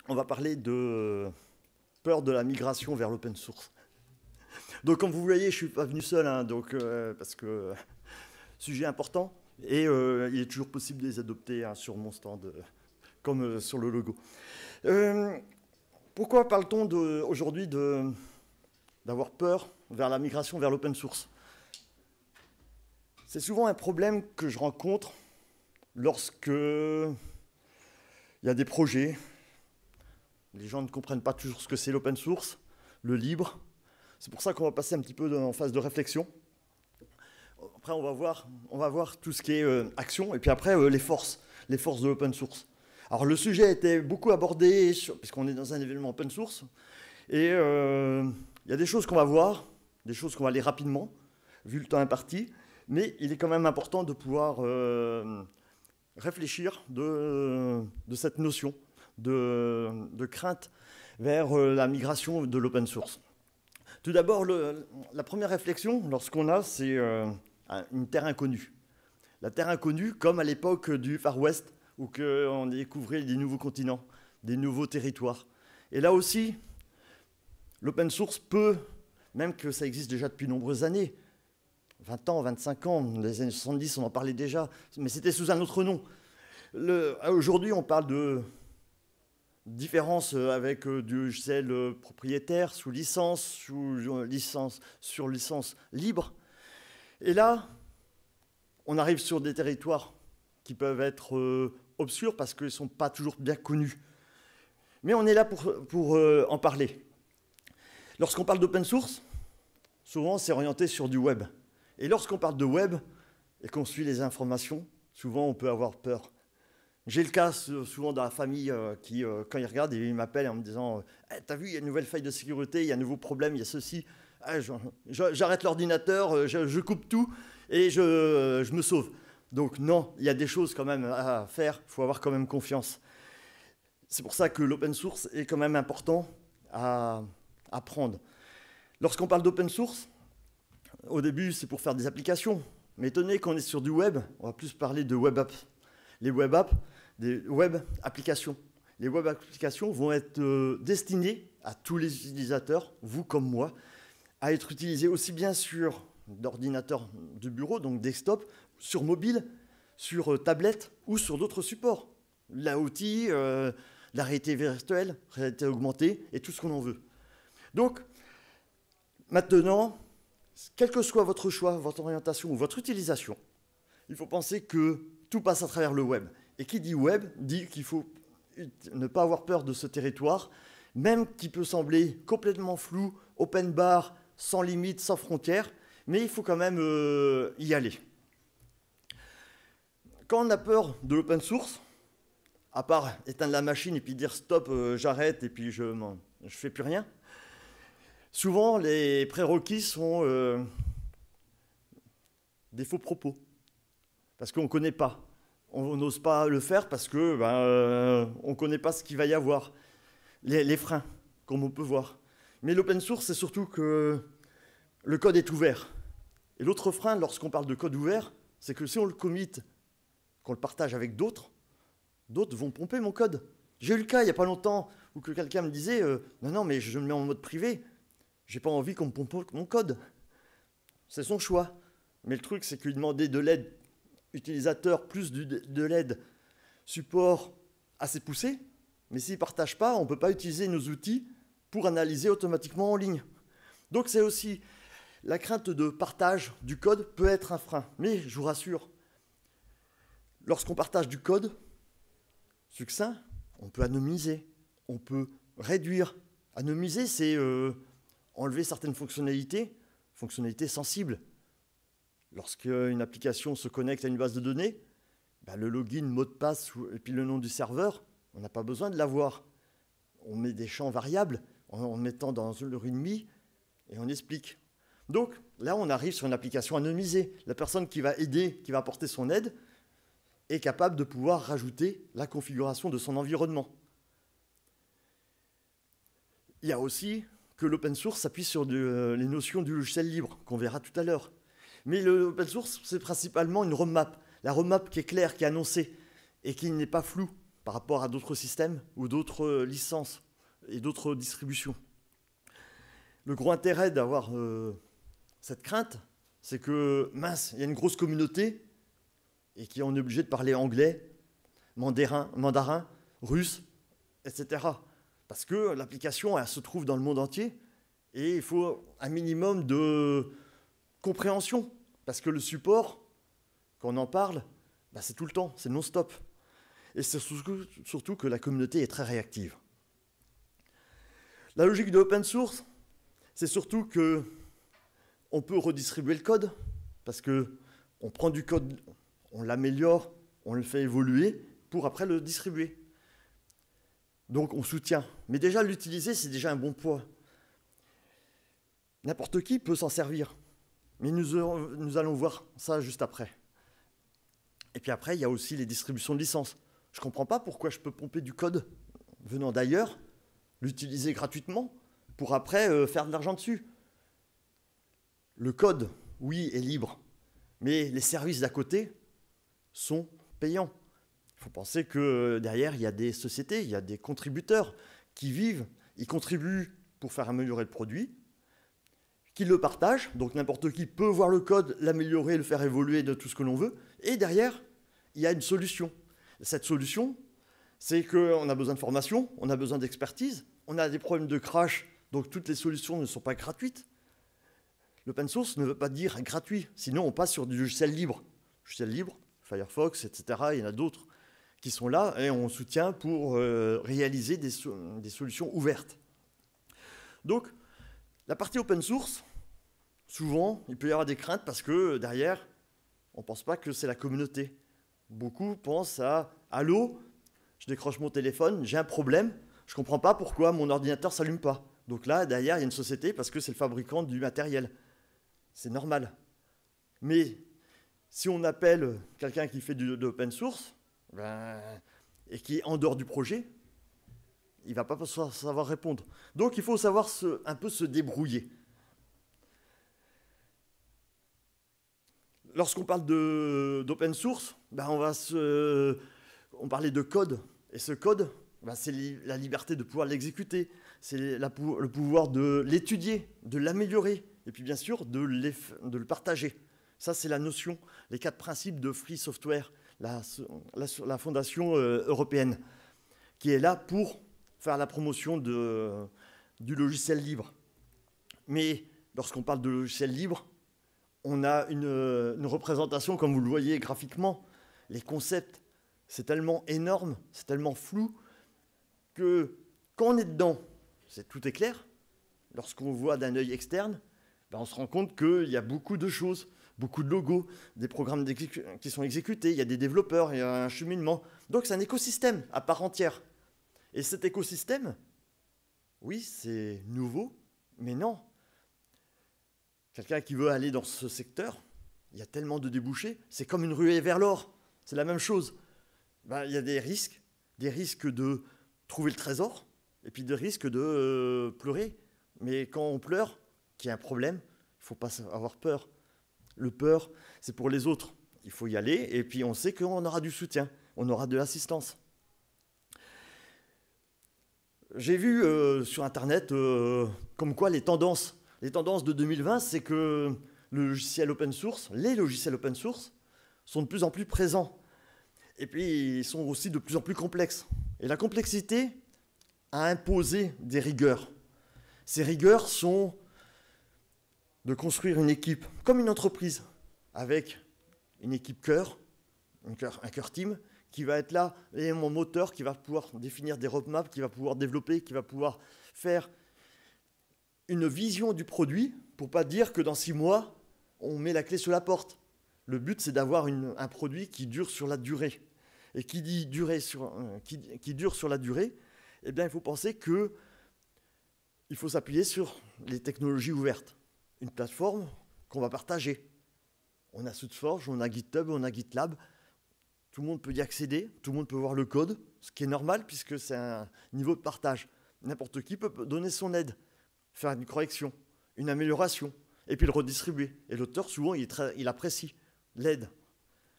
on va parler de peur de la migration vers l'open source. Donc comme vous voyez, je ne suis pas venu seul, hein, parce que sujet important, et il est toujours possible de les adopter, hein, sur mon stand, comme sur le logo. Pourquoi parle-t-on aujourd'hui d'avoir peur vers la migration vers l'open source? C'est souvent un problème que je rencontre lorsque il y a des projets. Les gens ne comprennent pas toujours ce que c'est l'open source, le libre. C'est pour ça qu'on va passer un petit peu en phase de réflexion. Après, on va voir tout ce qui est action, et puis après, les forces de l'open source. Alors, le sujet a été beaucoup abordé, puisqu'on est dans un événement open source, et il y a des choses qu'on va voir, des choses qu'on va aller rapidement, vu le temps imparti, mais il est quand même important de pouvoir réfléchir de cette notion de crainte vers la migration de l'open source. Tout d'abord, la première réflexion, lorsqu'on a, c'est une terre inconnue. La terre inconnue, comme à l'époque du Far West, où on découvrait des nouveaux continents, des nouveaux territoires. Et là aussi, l'open source peut, même que ça existe déjà depuis de nombreuses années, 20 ans, 25 ans, dans les années 70, on en parlait déjà, mais c'était sous un autre nom. Aujourd'hui, on parle de différence avec du logiciel propriétaire, sous licence, sur licence libre. Et là, on arrive sur des territoires qui peuvent être obscurs parce qu'ils ne sont pas toujours bien connus. Mais on est là pour en parler. Lorsqu'on parle d'open source, souvent c'est orienté sur du web. Et lorsqu'on parle de web et qu'on suit les informations, souvent on peut avoir peur. J'ai le cas souvent dans la famille qui, quand ils regardent, ils m'appellent en me disant « T'as vu, il y a une nouvelle faille de sécurité, il y a un nouveau problème, il y a ceci. J'arrête l'ordinateur, je coupe tout et je me sauve. » Donc non, il y a des choses quand même à faire, il faut avoir quand même confiance. C'est pour ça que l'open source est quand même important à prendre. Lorsqu'on parle d'open source, au début c'est pour faire des applications. Mais étant donné qu'on est sur du web, on va plus parler de web apps. Les web apps, des web applications. Les web applications vont être destinées à tous les utilisateurs, vous comme moi, à être utilisées aussi bien sur d'ordinateurs de bureau, donc desktop, sur mobile, sur tablette ou sur d'autres supports. L'IoT, la réalité virtuelle, réalité augmentée et tout ce qu'on en veut. Donc, maintenant, quel que soit votre choix, votre orientation ou votre utilisation, il faut penser que tout passe à travers le web. Et qui dit web dit qu'il faut ne pas avoir peur de ce territoire, même qui peut sembler complètement flou, open bar, sans limite, sans frontières, mais il faut quand même y aller. Quand on a peur de l'open source, à part éteindre la machine et puis dire stop, j'arrête et puis je fais plus rien, souvent les prérequis sont des faux propos. Parce qu'on ne connaît pas. On n'ose pas le faire parce qu'on ne connaît pas ce qu'il va y avoir. Les freins, comme on peut voir. Mais l'open source, c'est surtout que le code est ouvert. Et l'autre frein, lorsqu'on parle de code ouvert, c'est que si on le commit, qu'on le partage avec d'autres, d'autres vont pomper mon code. J'ai eu le cas il n'y a pas longtemps où que quelqu'un me disait non, mais je me mets en mode privé, j'ai pas envie qu'on me pompe mon code. C'est son choix. Mais le truc, c'est qu'il demandait de l'aide utilisateur plus de l'aide support assez poussé, mais s'ils ne partagent pas, on ne peut pas utiliser nos outils pour analyser automatiquement en ligne. Donc c'est aussi la crainte de partage du code peut être un frein. Mais je vous rassure, lorsqu'on partage du code succinct, on peut anonymiser, on peut réduire. Anonymiser, c'est enlever certaines fonctionnalités sensibles. Lorsqu'une application se connecte à une base de données, le login, mot de passe et puis le nom du serveur, on n'a pas besoin de l'avoir. On met des champs variables en mettant dans le README et on explique. Donc là, on arrive sur une application anonymisée. La personne qui va aider, qui va apporter son aide, est capable de pouvoir rajouter la configuration de son environnement. Il y a aussi que l'open source s'appuie sur les notions du logiciel libre, qu'on verra tout à l'heure. Mais l'open source, c'est principalement une roadmap. La roadmap qui est claire, qui est annoncée et qui n'est pas floue. par rapport à d'autres systèmes ou d'autres licences et d'autres distributions. Le gros intérêt d'avoir cette crainte, c'est que, mince, il y a une grosse communauté et qu'on est obligé de parler anglais, mandarin, russe, etc. Parce que l'application, elle se trouve dans le monde entier et il faut un minimum de compréhension. Parce que le support, quand on en parle, bah, c'est tout le temps, c'est non-stop. Et c'est surtout que la communauté est très réactive. La logique de l'open source, c'est surtout qu'on peut redistribuer le code, parce qu'on prend du code, on l'améliore, on le fait évoluer, pour après le distribuer. Donc on soutient. Mais déjà l'utiliser, c'est déjà un bon point. N'importe qui peut s'en servir. Mais nous allons voir ça juste après. Et puis après, il y a aussi les distributions de licences. Je ne comprends pas pourquoi je peux pomper du code venant d'ailleurs, l'utiliser gratuitement, pour après faire de l'argent dessus. Le code, oui, est libre, mais les services d'à côté sont payants. Il faut penser que derrière, il y a des sociétés, il y a des contributeurs qui vivent, ils contribuent pour faire améliorer le produit, qui le partagent, donc n'importe qui peut voir le code, l'améliorer, le faire évoluer de tout ce que l'on veut, et derrière, il y a une solution. Cette solution, c'est qu'on a besoin de formation, on a besoin d'expertise, on a des problèmes de crash, donc toutes les solutions ne sont pas gratuites. L'open source ne veut pas dire gratuit, sinon on passe sur du logiciel libre. Logiciel libre, Firefox, etc., il y en a d'autres qui sont là, et on soutient pour réaliser des solutions ouvertes. Donc, la partie open source, souvent, il peut y avoir des craintes parce que derrière, on ne pense pas que c'est la communauté. Beaucoup pensent à « Allô, je décroche mon téléphone, j'ai un problème, je ne comprends pas pourquoi mon ordinateur ne s'allume pas. » Donc là, derrière, il y a une société parce que c'est le fabricant du matériel. C'est normal. Mais si on appelle quelqu'un qui fait de l'open source et qui est en dehors du projet, il ne va pas savoir répondre. Donc il faut savoir un peu se débrouiller. Lorsqu'on parle d'open source, on parlait de code. Et ce code, c'est la liberté de pouvoir l'exécuter. C'est le pouvoir de l'étudier, de l'améliorer. Et puis bien sûr, de le partager. Ça, c'est la notion, les 4 principes de Free Software, la fondation européenne, qui est là pour faire la promotion du logiciel libre. Mais lorsqu'on parle de logiciel libre, on a une représentation, comme vous le voyez graphiquement, les concepts, c'est tellement énorme, c'est tellement flou, que quand on est dedans, tout est clair. Lorsqu'on voit d'un œil externe, on se rend compte qu'il y a beaucoup de choses, beaucoup de logos, des programmes qui sont exécutés, il y a des développeurs, il y a un cheminement. Donc c'est un écosystème à part entière. Et cet écosystème, oui, c'est nouveau, mais non. Quelqu'un qui veut aller dans ce secteur, il y a tellement de débouchés, c'est comme une ruée vers l'or, c'est la même chose. Il y a des risques de trouver le trésor, et puis des risques de pleurer. Mais quand on pleure, qu'il y a un problème, il ne faut pas avoir peur. Le peur, c'est pour les autres. Il faut y aller, et puis on sait qu'on aura du soutien, on aura de l'assistance. J'ai vu sur Internet comme quoi les tendances de 2020, c'est que les logiciels open source sont de plus en plus présents. Et puis, ils sont aussi de plus en plus complexes. Et la complexité a imposé des rigueurs. Ces rigueurs sont de construire une équipe, comme une entreprise, avec une équipe cœur, un cœur team, qui va être là, et mon moteur, qui va pouvoir définir des roadmaps, qui va pouvoir développer, qui va pouvoir faire une vision du produit, pour ne pas dire que dans 6 mois, on met la clé sur la porte. Le but, c'est d'avoir un produit qui dure sur la durée. Et qui dit qui dure sur la durée, eh bien, il faut penser qu'il faut s'appuyer sur les technologies ouvertes. Une plateforme qu'on va partager. On a SourceForge, on a GitHub, on a GitLab. Tout le monde peut y accéder, tout le monde peut voir le code, ce qui est normal puisque c'est un niveau de partage. N'importe qui peut donner son aide, faire une correction, une amélioration, et puis le redistribuer. Et l'auteur, souvent, il apprécie l'aide.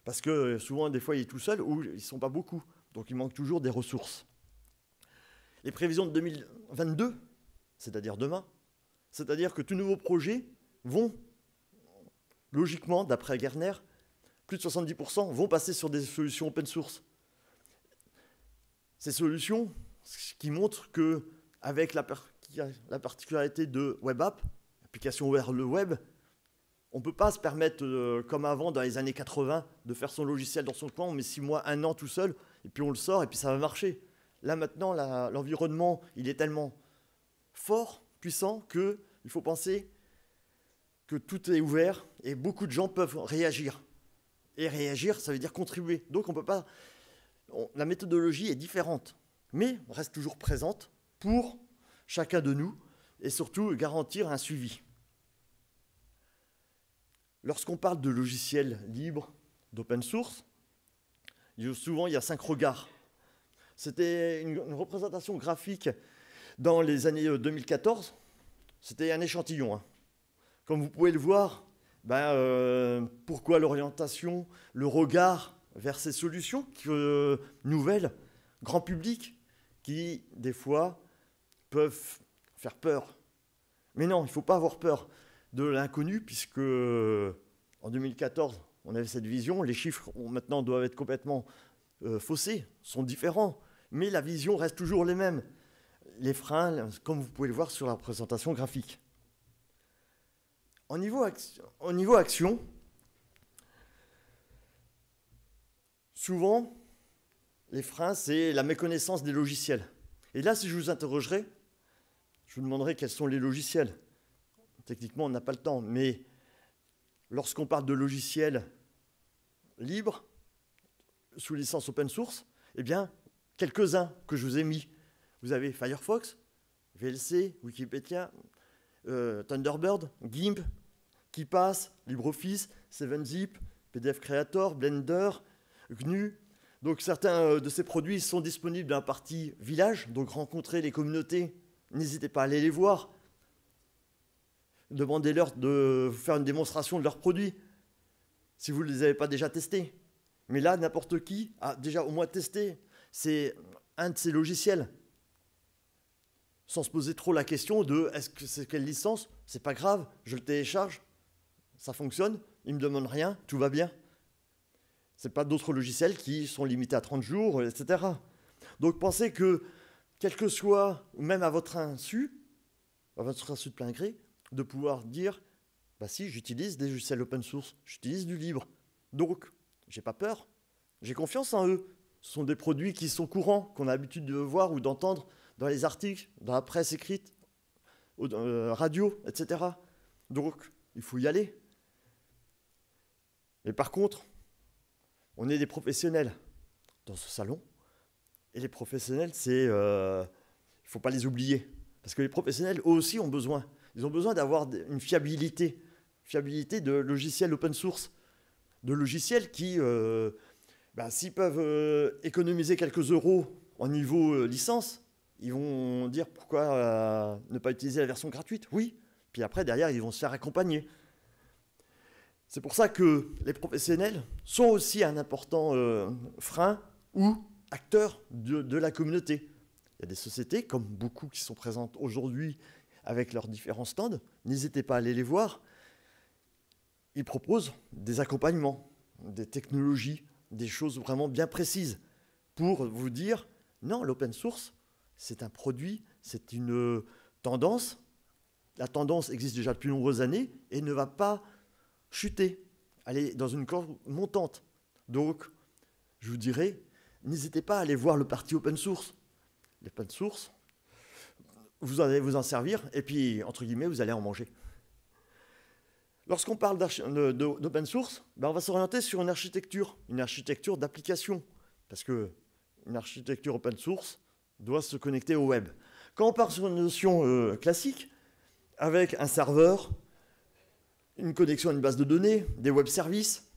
Parce que souvent, des fois, il est tout seul ou ils ne sont pas beaucoup. Donc il manque toujours des ressources. Les prévisions de 2022, c'est-à-dire demain, c'est-à-dire que tous nouveaux projets vont, logiquement, d'après Gartner, plus de 70% vont passer sur des solutions open source. Ces solutions qui montrent qu'avec la particularité de web app, application vers le web, on ne peut pas se permettre, comme avant, dans les années 80, de faire son logiciel dans son coin, on met 6 mois, 1 an tout seul, et puis on le sort, et puis ça va marcher. Là, maintenant, l'environnement, il est tellement fort, puissant, qu'il faut penser que tout est ouvert, et beaucoup de gens peuvent réagir. Et réagir, ça veut dire contribuer. Donc, on peut pas... la méthodologie est différente, mais reste toujours présente pour chacun de nous, et surtout garantir un suivi. Lorsqu'on parle de logiciels libres, d'open source, souvent il y a 5 regards. C'était une représentation graphique dans les années 2014. C'était un échantillon. Hein. Comme vous pouvez le voir, pourquoi l'orientation, le regard vers ces solutions nouvelles, grand public, qui des fois peuvent faire peur. Mais non, il ne faut pas avoir peur de l'inconnu, puisque en 2014, on avait cette vision. Les chiffres maintenant doivent être complètement faussés, sont différents, mais la vision reste toujours les mêmes. Les freins, comme vous pouvez le voir sur la présentation graphique. Au niveau action, souvent, les freins, c'est la méconnaissance des logiciels. Et là, si je vous interrogerais, je vous demanderai quels sont les logiciels. Techniquement, on n'a pas le temps, mais lorsqu'on parle de logiciels libres, sous licence open source, eh bien, quelques-uns que je vous ai mis. Vous avez Firefox, VLC, Wikipédia, Thunderbird, GIMP, KeePass, LibreOffice, 7-Zip, PDF Creator, Blender, GNU. Donc certains de ces produits sont disponibles dans la partie village, donc rencontrez les communautés, n'hésitez pas à aller les voir. Demandez-leur de vous faire une démonstration de leurs produits, si vous ne les avez pas déjà testés. Mais là, n'importe qui a déjà au moins testé. C'est un de ces logiciels. Sans se poser trop la question de est-ce que c'est quelle licence? C'est pas grave, je le télécharge, ça fonctionne, il ne me demande rien, tout va bien. Ce n'est pas d'autres logiciels qui sont limités à 30 jours, etc. Donc pensez que, quel que soit, ou même à votre insu de plein gré, de pouvoir dire, bah si, j'utilise des logiciels open source, j'utilise du libre. Donc, j'ai pas peur, j'ai confiance en eux. Ce sont des produits qui sont courants, qu'on a l'habitude de voir ou d'entendre dans les articles, dans la presse écrite, radio, etc. Donc, il faut y aller. Mais par contre, on est des professionnels dans ce salon. Et les professionnels, il ne faut pas les oublier. Parce que les professionnels, eux aussi, ont besoin. Ils ont besoin d'avoir une fiabilité de logiciels open source, de logiciels qui, s'ils peuvent économiser quelques euros au niveau licence, ils vont dire pourquoi ne pas utiliser la version gratuite. Oui, puis après, derrière, ils vont se faire accompagner. C'est pour ça que les professionnels sont aussi un important frein ou acteur de la communauté. Il y a des sociétés, comme beaucoup qui sont présentes aujourd'hui avec leurs différents stands, n'hésitez pas à aller les voir. Ils proposent des accompagnements, des technologies, des choses vraiment bien précises pour vous dire, non, l'open source, c'est un produit, c'est une tendance. La tendance existe déjà depuis de nombreuses années et ne va pas chuter, aller dans une courbe montante. Donc, je vous dirais, n'hésitez pas à aller voir le parti open source. L'open source, vous allez vous en servir et puis, entre guillemets, vous allez en manger. Lorsqu'on parle d'open source, on va s'orienter sur une architecture d'application, parce qu'une architecture open source doit se connecter au web. Quand on part sur une notion classique, avec un serveur, une connexion à une base de données, des web services,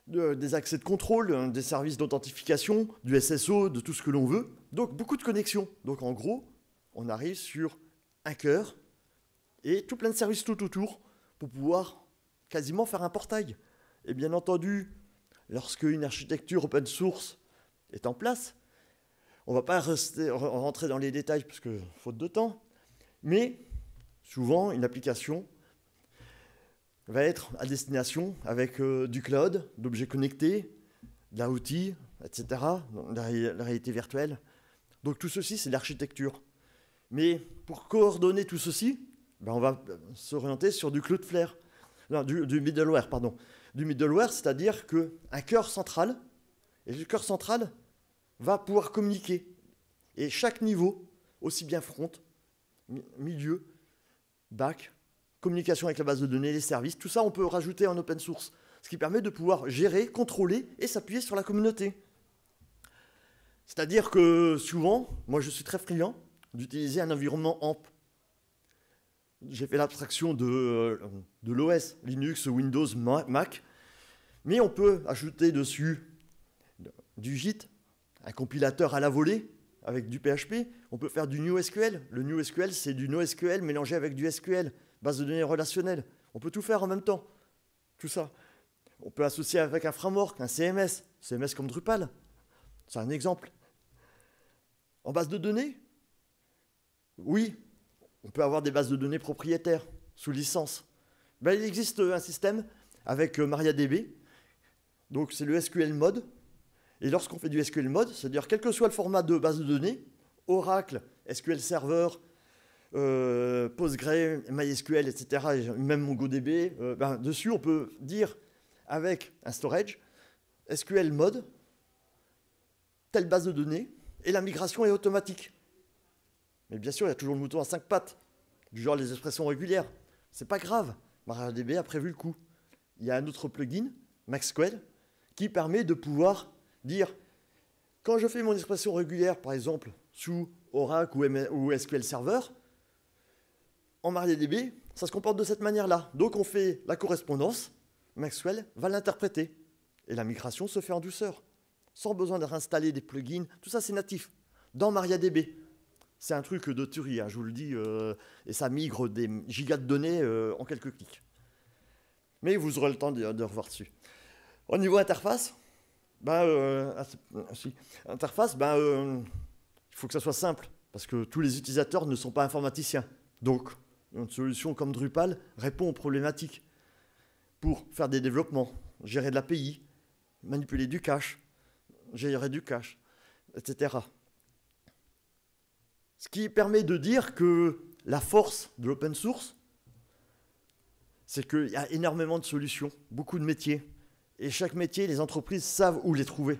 des accès de contrôle, des services d'authentification, du SSO, de tout ce que l'on veut, donc beaucoup de connexions. Donc en gros, on arrive sur un cœur et tout plein de services tout autour, pour pouvoir quasiment faire un portail. Et bien entendu, lorsque une architecture open source est en place. On ne va pas rentrer dans les détails parce que faute de temps, mais souvent une application va être à destination avec du cloud, d'objets connectés, de l'outil, etc., la réalité virtuelle. Donc tout ceci, c'est l'architecture. Mais pour coordonner tout ceci, ben on va s'orienter sur du Cloudflare, non, du middleware, pardon. Du middleware, c'est-à-dire qu'un cœur central, et le cœur central va pouvoir communiquer. Et chaque niveau, aussi bien front, milieu, back, communication avec la base de données, les services, tout ça, on peut rajouter en open source, ce qui permet de pouvoir gérer, contrôler et s'appuyer sur la communauté. C'est-à-dire que souvent, moi je suis très friand d'utiliser un environnement AMP. J'ai fait l'abstraction de l'OS, Linux, Windows, Mac, mais on peut ajouter dessus du Git, un compilateur à la volée avec du PHP. On peut faire du NewSQL. Le NewSQL, c'est du NoSQL mélangé avec du SQL, base de données relationnelle. On peut tout faire en même temps, tout ça. On peut associer avec un framework, un CMS comme Drupal. C'est un exemple. En base de données, oui, on peut avoir des bases de données propriétaires, sous licence. Ben, il existe un système avec MariaDB. Donc c'est le SQL Mode. Et lorsqu'on fait du SQL Mode, c'est-à-dire quel que soit le format de base de données, Oracle, SQL Server, Postgre, MySQL, etc., même MongoDB, ben, dessus on peut dire avec un storage, SQL Mode, telle base de données, et la migration est automatique. Mais bien sûr, il y a toujours le mouton à 5 pattes, du genre les expressions régulières. C'est pas grave, MariaDB a prévu le coup. Il y a un autre plugin, Maxquel, qui permet de pouvoir dire, quand je fais mon expression régulière, par exemple, sous Oracle ou SQL Server, en MariaDB, ça se comporte de cette manière-là. Donc on fait la correspondance, Maxwell va l'interpréter, et la migration se fait en douceur, sans besoin de réinstaller des plugins. Tout ça, c'est natif, dans MariaDB. C'est un truc de tuerie, hein, je vous le dis, et ça migre des gigas de données en quelques clics. Mais vous aurez le temps de revoir dessus. Au niveau interface, il faut que ça soit simple, parce que tous les utilisateurs ne sont pas informaticiens. Donc, une solution comme Drupal répond aux problématiques pour faire des développements, gérer de l'API, manipuler du cache, gérer du cache, etc. Ce qui permet de dire que la force de l'open source, c'est qu'il y a énormément de solutions, beaucoup de métiers. Et chaque métier, les entreprises savent où les trouver.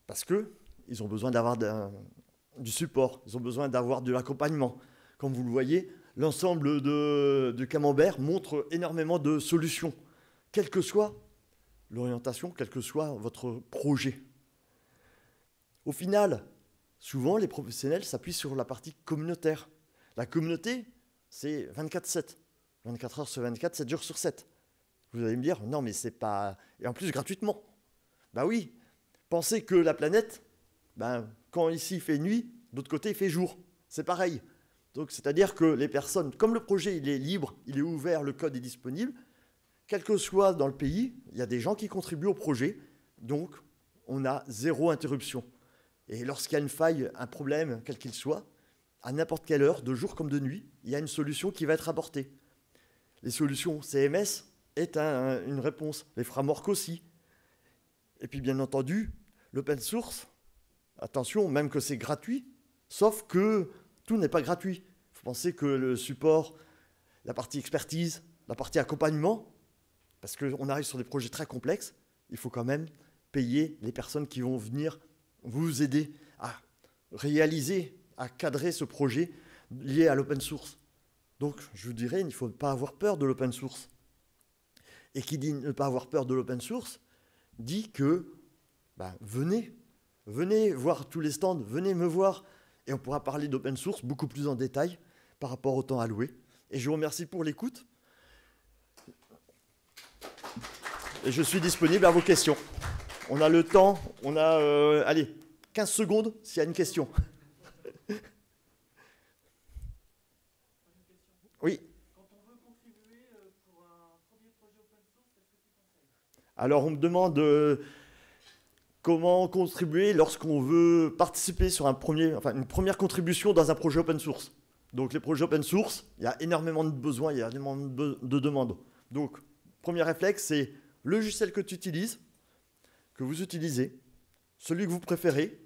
Parce qu'ils ont besoin d'avoir du support, ils ont besoin d'avoir de l'accompagnement. Comme vous le voyez, l'ensemble de Camembert montre énormément de solutions, quelle que soit l'orientation, quel que soit votre projet. Au final, souvent, les professionnels s'appuient sur la partie communautaire. La communauté, c'est 24/7. 24 heures sur 24, 7 jours sur 7. Vous allez me dire, non, mais c'est pas... Et en plus, gratuitement. Ben oui, pensez que la planète, quand ici il fait nuit, d'autre côté, il fait jour. C'est pareil. Donc, c'est-à-dire que les personnes, comme le projet, il est libre, il est ouvert, le code est disponible, quel que soit dans le pays, il y a des gens qui contribuent au projet. Donc, on a zéro interruption. Et lorsqu'il y a une faille, un problème, quel qu'il soit, à n'importe quelle heure, de jour comme de nuit, il y a une solution qui va être apportée. Les solutions CMS est une réponse, les frameworks aussi. Et puis bien entendu, l'open source, attention, même que c'est gratuit, sauf que tout n'est pas gratuit. Il faut penser que le support, la partie expertise, la partie accompagnement, parce qu'on arrive sur des projets très complexes, il faut quand même payer les personnes qui vont venir vous aider à réaliser, à cadrer ce projet lié à l'open source. Donc, je vous dirais, il ne faut pas avoir peur de l'open source. Et qui dit ne pas avoir peur de l'open source, dit que venez voir tous les stands, venez me voir, et on pourra parler d'open source beaucoup plus en détail par rapport au temps alloué. Et je vous remercie pour l'écoute. Et je suis disponible à vos questions. On a le temps, on a 15 secondes s'il y a une question. Oui. Quand on veut contribuer pour un premier projet open source, qu'est-ce que tu conseilles ? Alors, on me demande Comment contribuer lorsqu'on veut participer sur une première contribution dans un projet open source. Donc les projets open source, il y a énormément de besoins, il y a énormément de demandes. Donc, premier réflexe, c'est le logiciel que tu utilises, que vous utilisez, celui que vous préférez.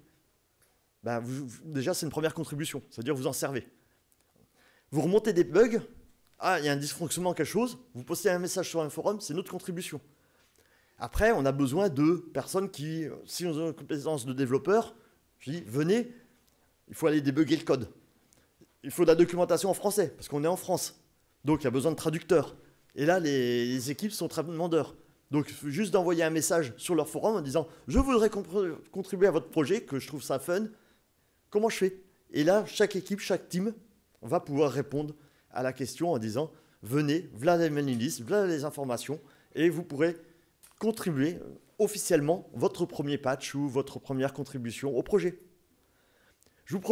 Ben, déjà, c'est une première contribution, c'est-à-dire vous en servez. Vous remontez des bugs, il y a un dysfonctionnement, quelque chose, vous postez un message sur un forum, c'est notre contribution. Après, on a besoin de personnes qui, si on a une compétence de développeur, je dis, venez, il faut aller débugger le code. Il faut de la documentation en français, parce qu'on est en France. Donc, il y a besoin de traducteurs. Et là, les équipes sont très demandeurs. Donc, juste d'envoyer un message sur leur forum en disant « Je voudrais contribuer à votre projet, que je trouve ça fun. Comment je fais ?» Et là, chaque équipe, chaque team va pouvoir répondre à la question en disant « Venez, voilà les mailing lists, voilà les informations, et vous pourrez contribuer officiellement votre premier patch ou votre première contribution au projet. » Je vous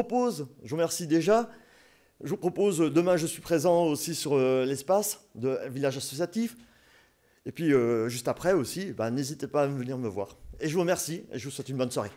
remercie déjà, je vous propose, demain je suis présent aussi sur l'espace de Village Associatif, et puis juste après aussi, n'hésitez pas à venir me voir. Et je vous remercie et je vous souhaite une bonne soirée.